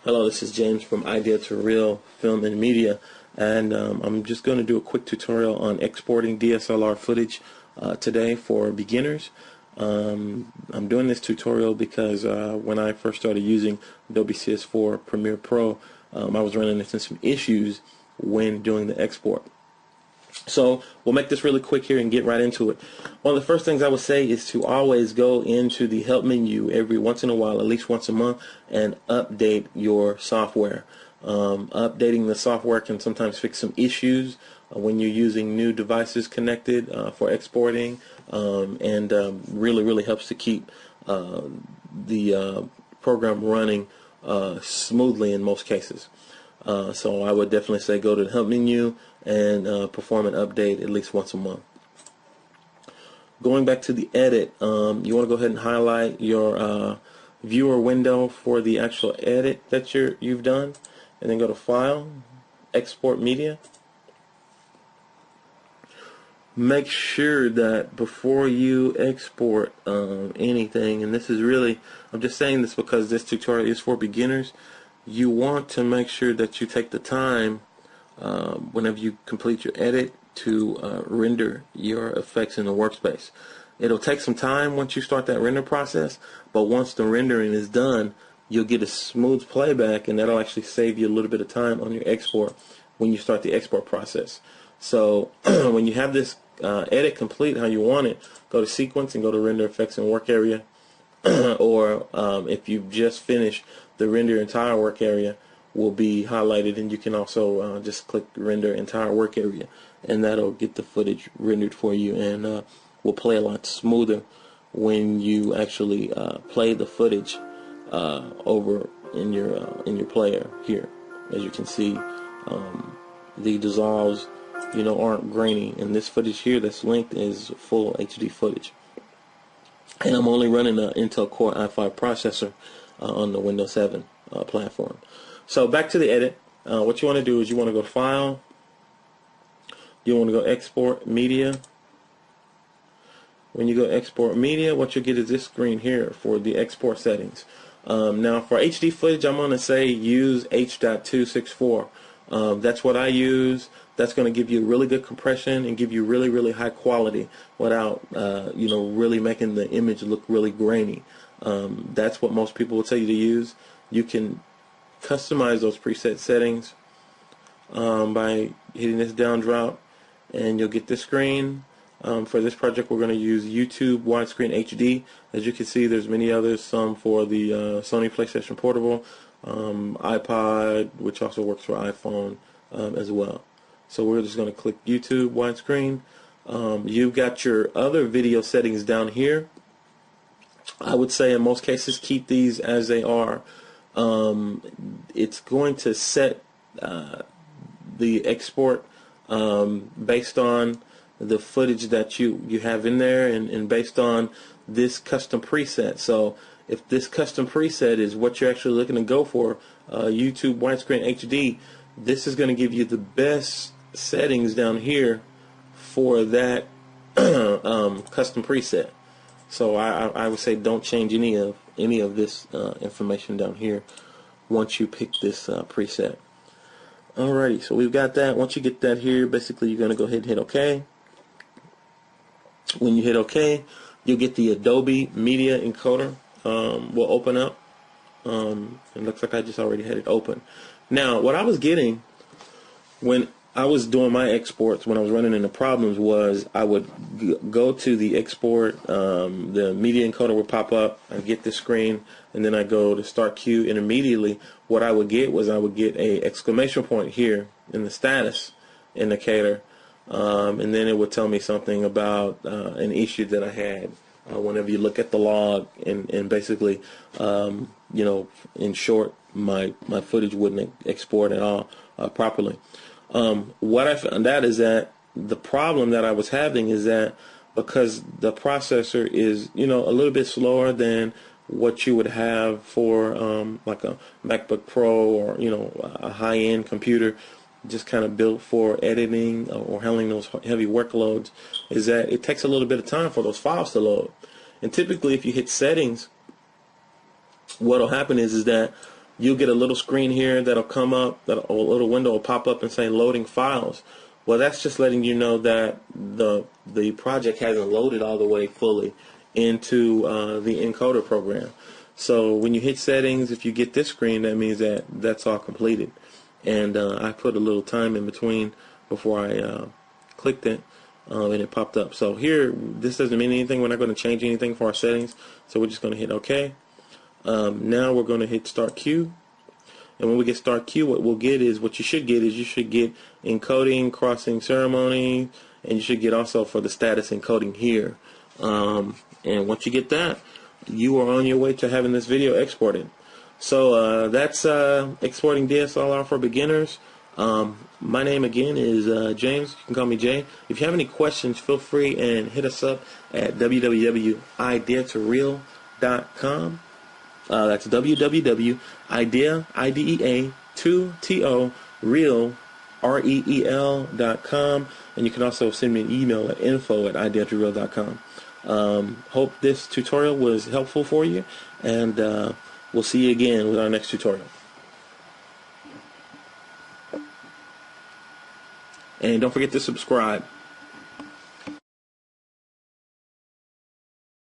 Hello, this is James from Idea to Real Film and Media, and I'm just going to do a quick tutorial on exporting DSLR footage today for beginners. I'm doing this tutorial because when I first started using Adobe CS4 Premiere Pro, I was running into some issues when doing the export. So we'll make this really quick here and get right into it. One of the first things I would say is to always go into the help menu every once in a while, at least once a month, and update your software. Updating the software can sometimes fix some issues when you're using new devices connected for exporting, and really helps to keep the program running smoothly in most cases. So I would definitely say go to the help menu and perform an update at least once a month. Going back to the edit, you want to go ahead and highlight your viewer window for the actual edit that you've done, and then go to File, Export Media. Make sure that before you export anything, and this is really, I'm just saying this because this tutorial is for beginners, you want to make sure that you take the time whenever you complete your edit to render your effects in the workspace. It'll take some time once you start that render process, but once the rendering is done, you'll get a smooth playback, and that'll actually save you a little bit of time on your export when you start the export process. So when you have this edit complete how you want it, go to Sequence and go to Render Effects and Work Area, or if you've just finished, the Render Entire Work Area will be highlighted, and you can also just click Render Entire Work Area, and that'll get the footage rendered for you, and will play a lot smoother when you actually play the footage over in your player here. As you can see, the dissolves aren't grainy, and this footage here that's linked is full HD footage. And I'm only running an Intel Core i5 processor on the Windows 7 platform. So back to the edit. What you want to do is you want to go File, you want to go Export Media. When you go Export Media, what you'll get is this screen here for the export settings. Now for HD footage, I'm going to say use H.264. That's what I use. That's going to give you really good compression and give you really high quality without really making the image look really grainy. That's what most people will tell you to use. You can customize those preset settings by hitting this down drop, and you'll get this screen. For this project, we're going to use YouTube widescreen HD. As you can see, there's many others, some for the Sony PlayStation Portable, iPod, which also works for iPhone as well. So we're just going to click YouTube widescreen. You've got your other video settings down here. I would say in most cases keep these as they are. It's going to set the export based on the footage that you have in there, and based on this custom preset. So if this custom preset is what you're actually looking to go for, YouTube widescreen HD, this is going to give you the best settings down here for that custom preset. So I would say don't change any of this information down here once you pick this preset. Alrighty, so we've got that. Once you get that here, basically you're going to go ahead and hit OK. When you hit OK, you'll get the Adobe Media Encoder will open up. It looks like I just already had it open. Now, what I was getting when I was doing my exports, when I was running into problems, was I would go to the export, the media encoder would pop up, I'd get the screen, and then I go to Start Queue, and immediately what I would get was I would get a exclamation point here in the status indicator, and then it would tell me something about an issue that I had. Whenever you look at the log, and basically, in short, my footage wouldn't export at all properly. What I found out is that the problem that I was having is that because the processor is a little bit slower than what you would have for like a MacBook Pro or a high-end computer just kind of built for editing or handling those heavy workloads, is that it takes a little bit of time for those files to load. And typically if you hit settings, what will happen is that you'll get a little screen here that'll come up, that a little window will pop up and say loading files. Well, that's just letting you know that the project hasn't loaded all the way fully into the encoder program. So when you hit settings, if you get this screen, that means that that's all completed. And I put a little time in between before I clicked it, and it popped up. So here, this doesn't mean anything. We're not going to change anything for our settings. So we're just going to hit OK. Now we're going to hit Start Queue. And when we get Start Queue, what we'll get is, what you should get is, you should get encoding, crossing ceremony, and you should get also for the status encoding here. And once you get that, you are on your way to having this video exported. So that's exporting DSLR for beginners. My name again is James. You can call me Jay. If you have any questions, feel free and hit us up at www.ideatoreal.com. That's www.idea2to.real.com, and you can also send me an email at info@ideatoreal.com. Hope this tutorial was helpful for you, and we'll see you again with our next tutorial. And don't forget to subscribe.